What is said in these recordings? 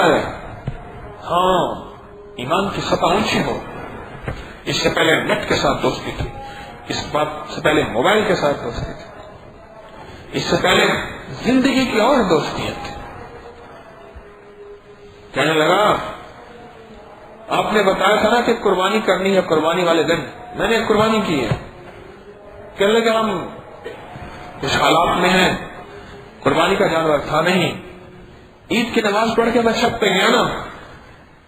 ہے. ہاں ایمان کی سطح اونچی ہو. اس سے پہلے نیٹ کے ساتھ دوستی تھی, اس بات سے پہلے موبائل کے ساتھ دوستی تھی, اس سے پہلے زندگی کی اور دوستیاں تھی. کہنے لگا آپ نے بتایا تھا نا کہ قربانی کرنی ہے, قربانی والے دن میں نے قربانی کی ہے. کہنے لگے ہم کچھ حالات میں ہیں, قربانی کا جانور تھا نہیں. عید کی نماز پڑھ کے میں چھت پہ گیا نا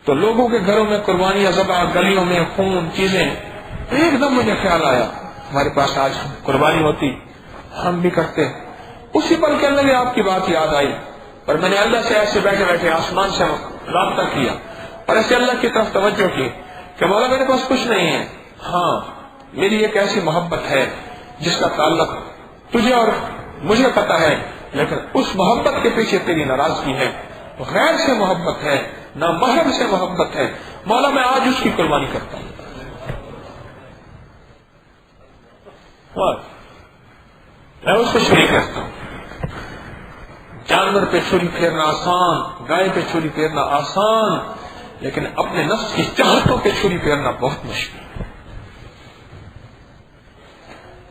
تو لوگوں کے گھروں میں قربانیاں ذبح, گلیوں میں خون, چیزیں. ایک دم مجھے خیال آیا ہمارے پاس آج قربانی ہوتی ہم بھی کرتے. اسی پل کہنے لگے آپ کی بات یاد آئی اور میں نے اللہ سے ایسے بیٹھے بیٹھے آسمان سے رابطہ کیا اور ایسے اللہ کی طرف توجہ کی کہ مولا میرے پاس کچھ نہیں ہے, ہاں میری ایک ایسی محبت ہے جس کا تعلق تجھے اور مجھے پتا ہے, لیکن اس محبت کے پیچھے تیری ناراضگی ہے, غیر سے محبت ہے, نہ محرم سے محبت ہے. مولا میں آج اس کی قربانی کرتا ہوں. میں اس کو شریک رکھتا ہوں. جانور پہ چھری پھیرنا آسان, گائے پہ چھری پھیرنا آسان, لیکن اپنے نفس کی چاہتوں پہ چھری پھیرنا بہت مشکل.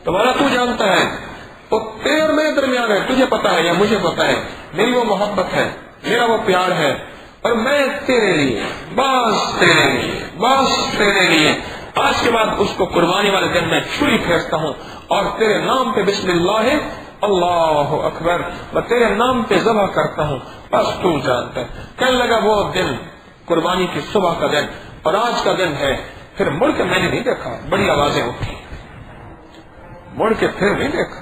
تمہارا تو جانتا ہے وہ تیرے اور میرے درمیان ہے, تجھے پتا ہے یا مجھے پتا ہے, میری وہ محبت ہے, میرا وہ پیار ہے, اور میں تیرے لیے, بس تیرے لیے, بس تیرے لیے آج کے بعد اس کو قربانی والے دن میں چھری پھیرتا ہوں اور تیرے نام پہ بسم اللہ اللہ اکبر میں تیرے نام پہ ذبح کرتا ہوں, بس تو جانتا ہے. کہنے لگا وہ دن قربانی کی صبح کا دن اور آج کا دن ہے. پھر مڑ کے میں نے نہیں دیکھا, بڑی آوازیں اٹھی, مڑ کے پھر نہیں دیکھا.